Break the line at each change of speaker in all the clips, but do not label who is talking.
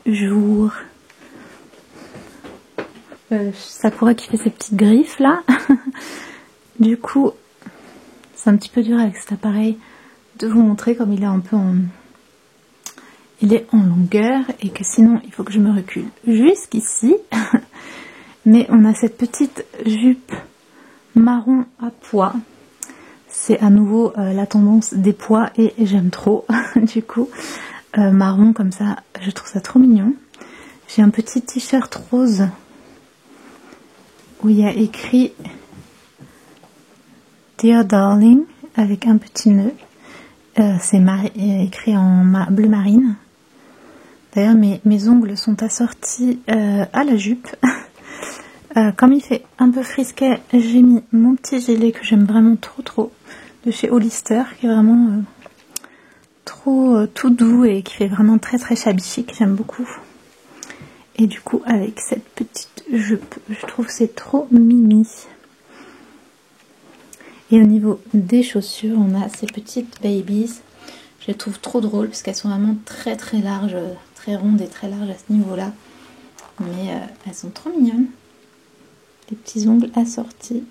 du jour. Sakura qui fait ses petites griffes là. Du coup, c'est un petit peu dur avec cet appareil de vous montrer comme il est un peu en... Il est en longueur et que sinon il faut que je me recule jusqu'ici. Mais on a cette petite jupe marron à pois. C'est à nouveau la tendance des pois et j'aime trop. Du coup, marron comme ça, je trouve ça trop mignon. J'ai un petit t-shirt rose où il y a écrit Dear Darling avec un petit nœud. C'est écrit en bleu marine. D'ailleurs mes ongles sont assortis à la jupe. Comme il fait un peu frisquet, j'ai mis mon petit gilet que j'aime vraiment trop de chez Hollister, qui est vraiment tout doux et qui fait vraiment très shabby chic, j'aime beaucoup. Et du coup avec cette petite jupe, je trouve que c'est trop mimi. Et au niveau des chaussures, on a ces petites babies. Je les trouve trop drôles parce qu'elles sont vraiment très larges, très rondes et très larges à ce niveau-là. Mais elles sont trop mignonnes. Les petits ongles assortis.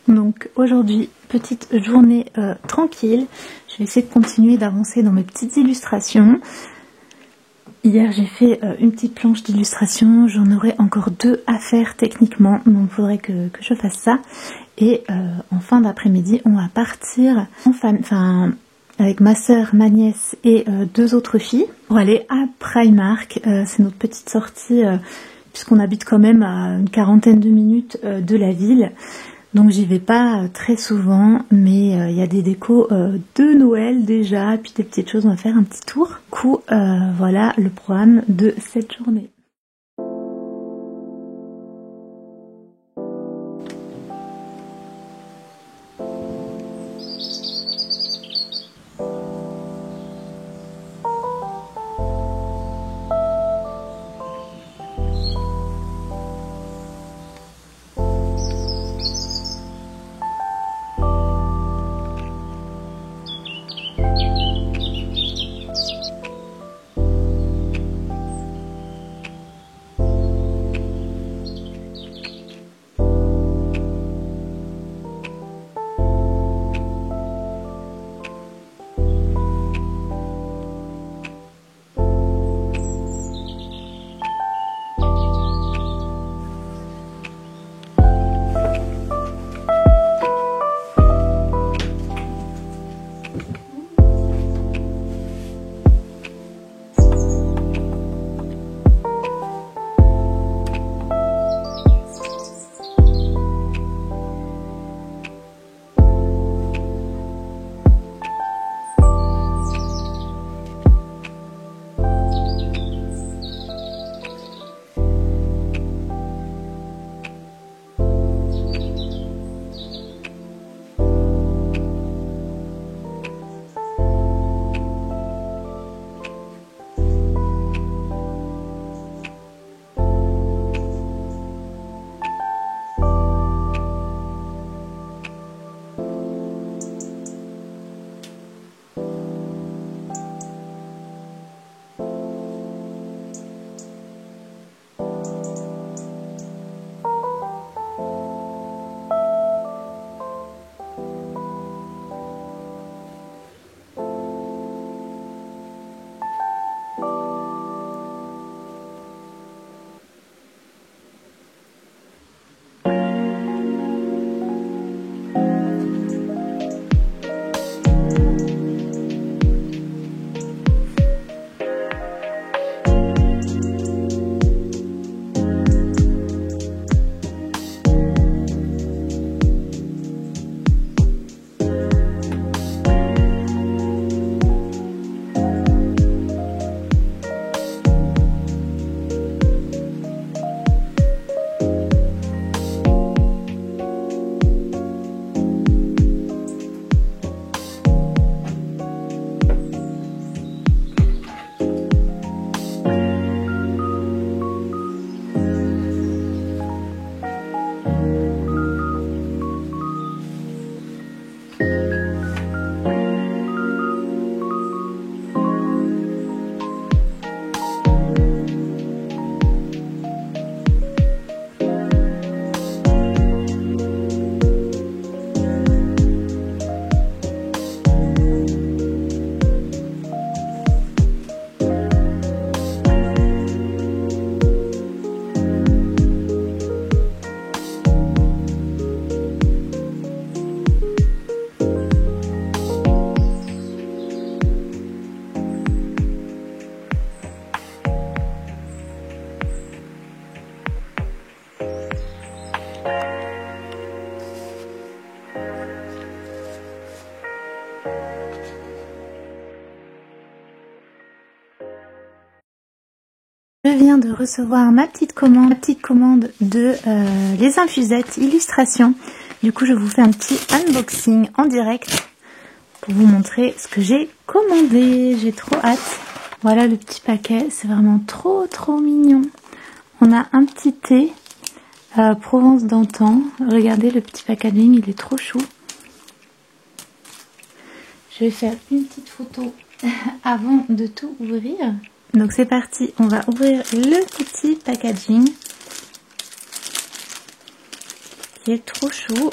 Donc aujourd'hui, petite journée tranquille. Je vais essayer de continuer d'avancer dans mes petites illustrations. Hier j'ai fait une petite planche d'illustration, j'en aurai encore 2 à faire techniquement, donc il faudrait que je fasse ça. Et en fin d'après-midi, on va partir en famille, enfin avec ma soeur, ma nièce et 2 autres filles pour aller à Primark. C'est notre petite sortie puisqu'on habite quand même à une quarantaine de minutes de la ville. Donc j'y vais pas très souvent, mais il y a des décos de Noël déjà, puis des petites choses, on va faire un petit tour. Du coup, voilà le programme de cette journée. Je viens de recevoir ma petite commande de les infusettes illustration. Du coup, je vous fais un petit unboxing en direct pour vous montrer ce que j'ai commandé. J'ai trop hâte. Voilà le petit paquet, c'est vraiment trop mignon. On a un petit thé Provence d'antan. Regardez le petit packaging, il est trop chou. Je vais faire une petite photo avant de tout ouvrir. Donc c'est parti, on va ouvrir le petit packaging qui est trop chaud.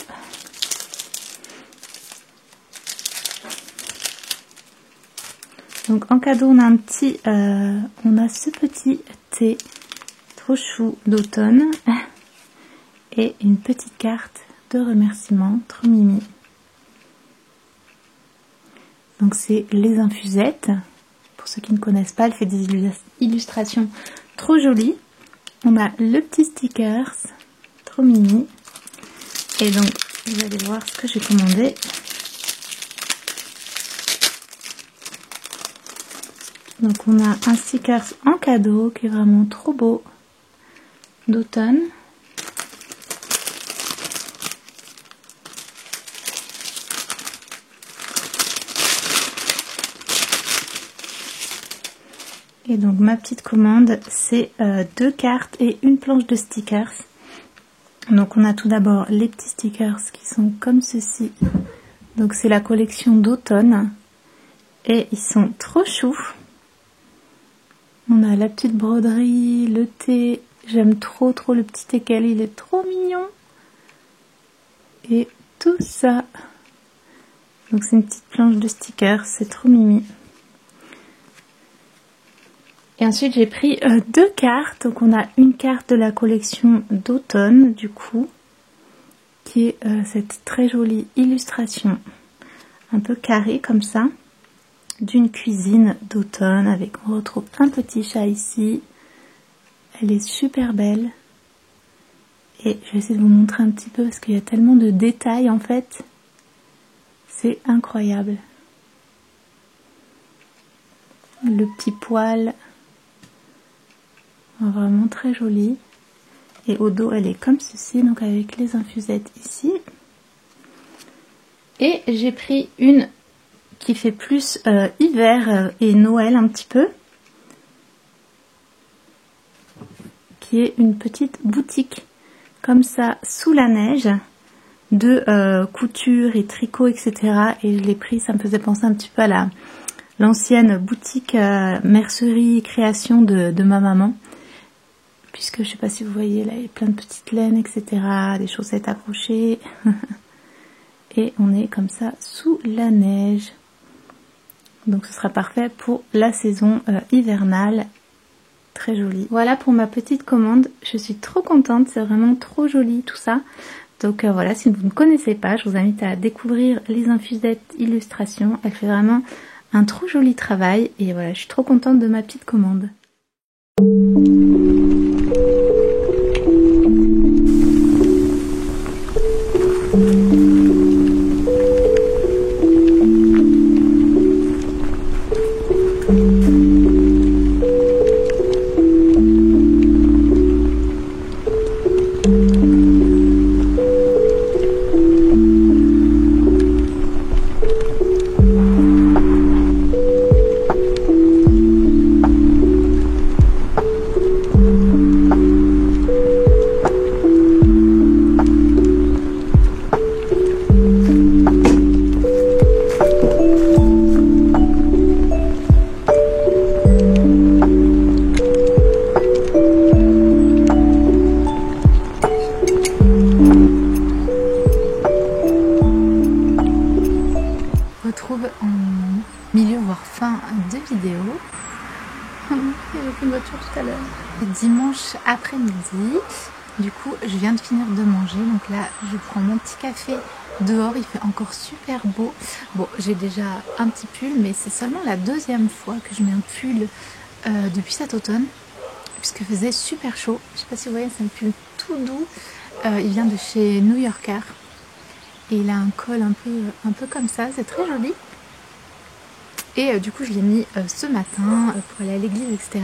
Donc en cadeau on a on a ce petit thé trop chou d'automne et une petite carte de remerciement trop mimi. Donc c'est les infusettes. Pour ceux qui ne connaissent pas, elle fait des illustrations trop jolies. On a le petit stickers, trop mini. Et donc, vous allez voir ce que j'ai commandé. Donc on a un stickers en cadeau qui est vraiment trop beau, d'automne. Et donc ma petite commande, c'est 2 cartes et une planche de stickers. Donc on a tout d'abord les petits stickers qui sont comme ceci. Donc c'est la collection d'automne. Et ils sont trop choux. On a la petite broderie, le thé. J'aime trop le petit teckel, il est trop mignon. Et tout ça. Donc c'est une petite planche de stickers, c'est trop mimi. Et ensuite j'ai pris 2 cartes. Donc on a une carte de la collection d'automne du coup, qui est cette très jolie illustration un peu carrée comme ça, d'une cuisine d'automne avec, on retrouve un petit chat ici. Elle est super belle. Et je vais essayer de vous montrer un petit peu parce qu'il y a tellement de détails en fait. C'est incroyable. Le petit poil. Vraiment très jolie. Et au dos elle est comme ceci, donc avec les infusettes ici. Et j'ai pris une qui fait plus hiver et Noël un petit peu. Qui est une petite boutique comme ça sous la neige de couture et tricot etc. Et je l'ai pris, ça me faisait penser un petit peu à l'ancienne boutique mercerie création de ma maman. Puisque je sais pas si vous voyez là, il y a plein de petites laines, etc. Des chaussettes accrochées. Et on est comme ça sous la neige. Donc ce sera parfait pour la saison hivernale. Très joli. Voilà pour ma petite commande. Je suis trop contente, c'est vraiment trop joli tout ça. Donc voilà, si vous ne connaissez pas, je vous invite à découvrir les infusettes illustration. Elle fait vraiment un trop joli travail. Et voilà, je suis trop contente de ma petite commande. En milieu voire fin de vidéo. J'ai fait une voiture tout à l'heure. Dimanche après-midi, du coup je viens de finir de manger, donc là je prends mon petit café dehors, il fait encore super beau. Bon, j'ai déjà un petit pull, mais c'est seulement la 2e fois que je mets un pull depuis cet automne, puisque faisait super chaud. Je sais pas si vous voyez, c'est un pull tout doux, il vient de chez New Yorker. Et il a un col un peu comme ça, c'est très joli. Et du coup je l'ai mis ce matin pour aller à l'église, etc.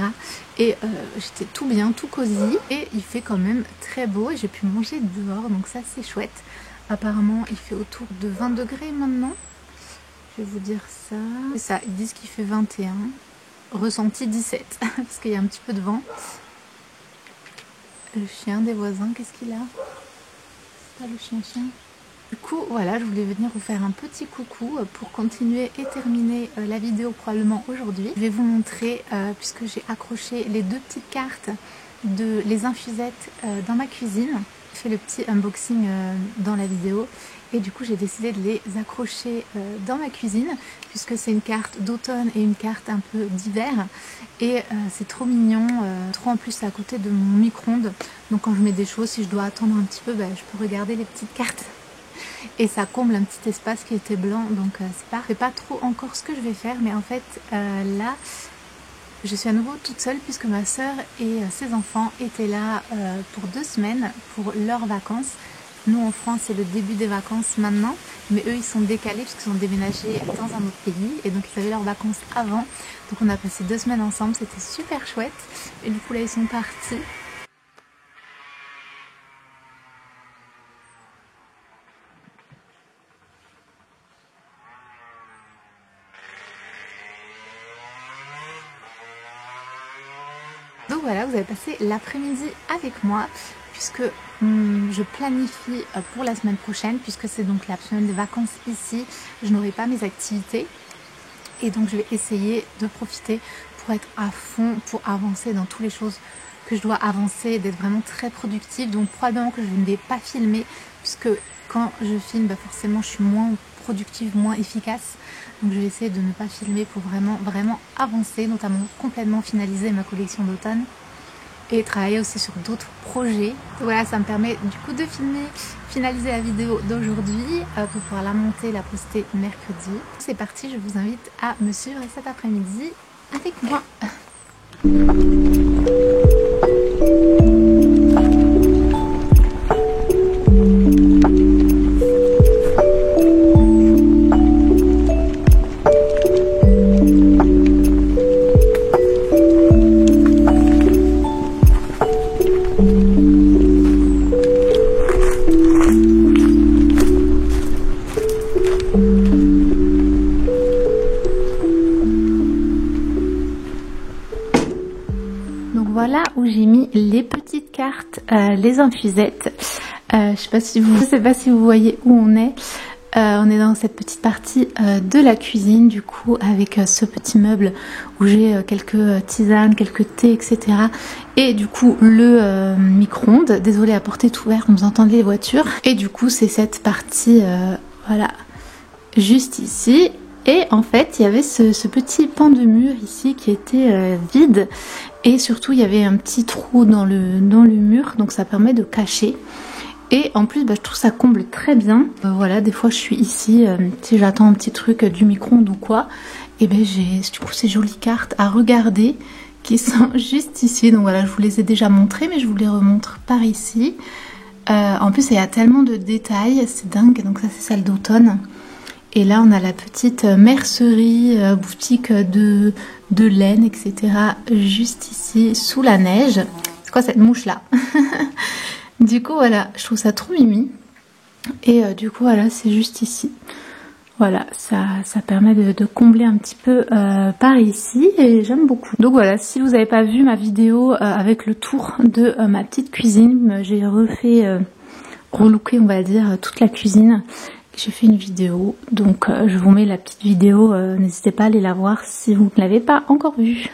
Et j'étais tout bien, tout cosy. Et il fait quand même très beau et j'ai pu manger dehors, donc ça c'est chouette. Apparemment il fait autour de 20 degrés maintenant. Je vais vous dire ça. C'est ça, ils disent qu'il fait 21. Ressenti 17 parce qu'il y a un petit peu de vent. Le chien des voisins, qu'est-ce qu'il a? C'est pas le chien. Du coup, voilà, je voulais venir vous faire un petit coucou pour continuer et terminer la vidéo probablement aujourd'hui. Je vais vous montrer, puisque j'ai accroché les deux petites cartes de les infusettes dans ma cuisine. J'ai fait le petit unboxing dans la vidéo et du coup j'ai décidé de les accrocher dans ma cuisine puisque c'est une carte d'automne et une carte un peu d'hiver et c'est trop mignon, trop en plus c'est à côté de mon micro-ondes, donc quand je mets des choses, si je dois attendre un petit peu, je peux regarder les petites cartes. Et ça comble un petit espace qui était blanc, donc c'est pas, je sais pas trop encore ce que je vais faire, mais en fait là je suis à nouveau toute seule puisque ma soeur et ses enfants étaient là pour 2 semaines pour leurs vacances. Nous en France c'est le début des vacances maintenant, mais eux ils sont décalés puisqu'ils sont déménagés dans un autre pays et donc ils avaient leurs vacances avant. Donc on a passé 2 semaines ensemble, c'était super chouette et du coup là ils sont partis. Donc voilà, vous avez passé l'après-midi avec moi puisque je planifie pour la semaine prochaine, puisque c'est donc la semaine des vacances ici, je n'aurai pas mes activités et donc je vais essayer de profiter pour être à fond, pour avancer dans toutes les choses que je dois avancer, d'être vraiment très productive. Donc probablement que je ne vais pas filmer puisque quand je filme, forcément je suis moins productive, moins efficace. Donc je vais essayer de ne pas filmer pour vraiment avancer, notamment complètement finaliser ma collection d'automne et travailler aussi sur d'autres projets. Donc voilà, ça me permet du coup de filmer, finaliser la vidéo d'aujourd'hui pour pouvoir la monter, la poster mercredi. C'est parti, je vous invite à me suivre cet après-midi avec moi. Donc voilà où j'ai mis les petites cartes, les infusettes. Je sais pas si vous voyez où on est. On est dans cette petite partie de la cuisine du coup avec ce petit meuble où j'ai quelques tisanes, quelques thés, etc. Et du coup le micro-ondes. Désolée à porter tout ouvert, vous entendez les voitures. Et du coup c'est cette partie, voilà, juste ici. Et en fait il y avait ce petit pan de mur ici qui était vide. Et surtout il y avait un petit trou dans le mur, donc ça permet de cacher. Et en plus je trouve ça comble très bien. Voilà, des fois je suis ici, si j'attends un petit truc du micro-ondes ou quoi, et j'ai du coup ces jolies cartes à regarder qui sont juste ici. Donc voilà, je vous les ai déjà montrées, mais je vous les remontre par ici. En plus il y a tellement de détails, c'est dingue. Donc ça c'est celle d'automne. Et là on a la petite mercerie, boutique de laine, etc. juste ici sous la neige. C'est quoi cette mouche là? Du coup voilà, je trouve ça trop mimi. Et du coup voilà, c'est juste ici. Voilà, ça permet de combler un petit peu par ici et j'aime beaucoup. Donc voilà, si vous n'avez pas vu ma vidéo avec le tour de ma petite cuisine, j'ai refait, relooké on va dire toute la cuisine. J'ai fait une vidéo, donc je vous mets la petite vidéo, n'hésitez pas à aller la voir si vous ne l'avez pas encore vue.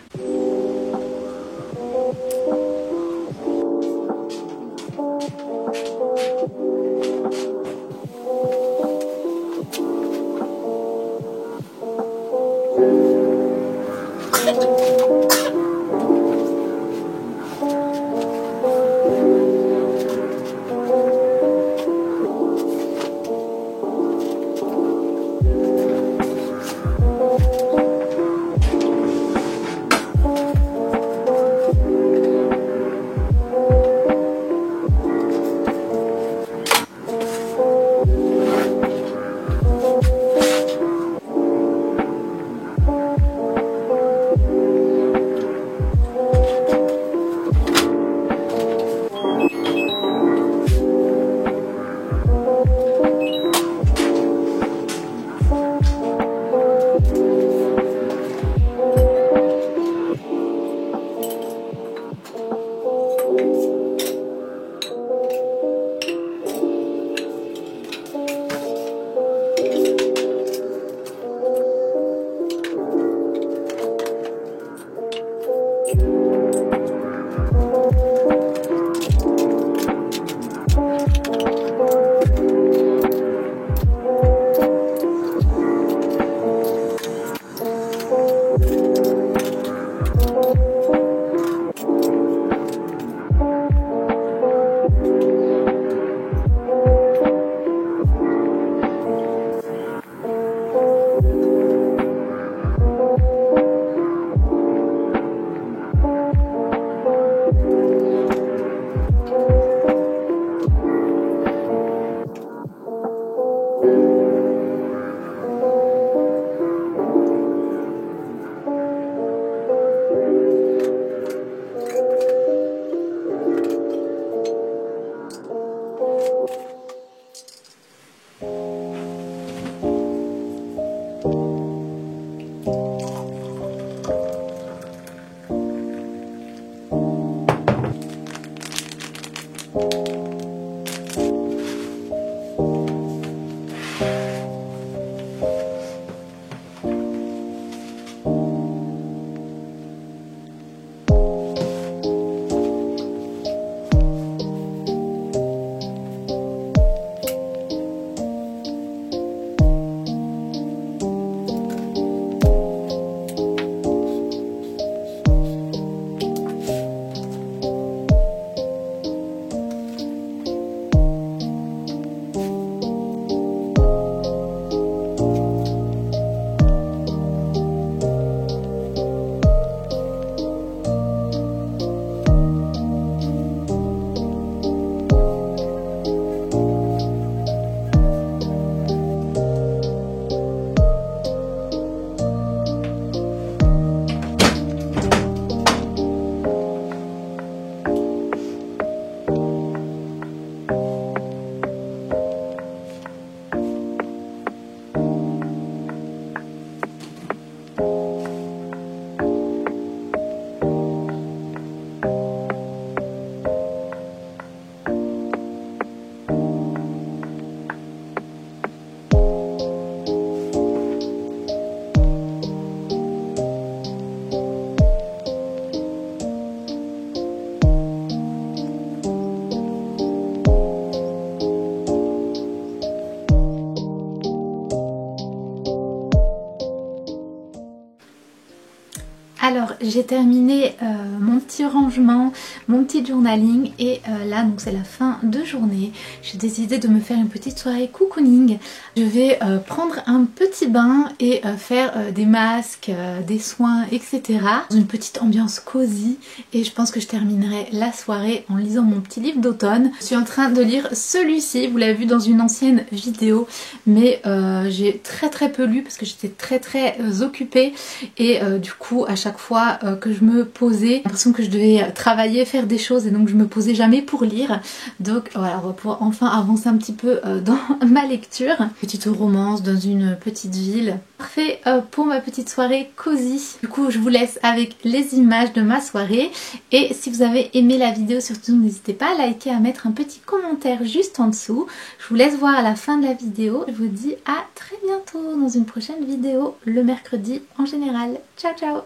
Alors j'ai terminé mon petit rangement, mon petit journaling et là donc c'est la fin de journée. J'ai décidé de me faire une petite soirée cocooning. Je vais prendre un petit bain et faire des masques, des soins, etc. Dans une petite ambiance cosy et je pense que je terminerai la soirée en lisant mon petit livre d'automne. Je suis en train de lire celui-ci, vous l'avez vu dans une ancienne vidéo, mais j'ai très peu lu parce que j'étais très occupée et du coup à chaque fois que je me posais, j'ai l'impression que je devais travailler, faire des choses et donc je me posais jamais pour lire. Donc voilà, on va pouvoir enfin avancer un petit peu dans ma lecture. Petite romance dans une petite ville. Parfait pour ma petite soirée cosy. Du coup je vous laisse avec les images de ma soirée et si vous avez aimé la vidéo, surtout n'hésitez pas à liker, à mettre un petit commentaire juste en dessous. Je vous laisse voir à la fin de la vidéo. Je vous dis à très bientôt dans une prochaine vidéo le mercredi en général. Ciao ciao.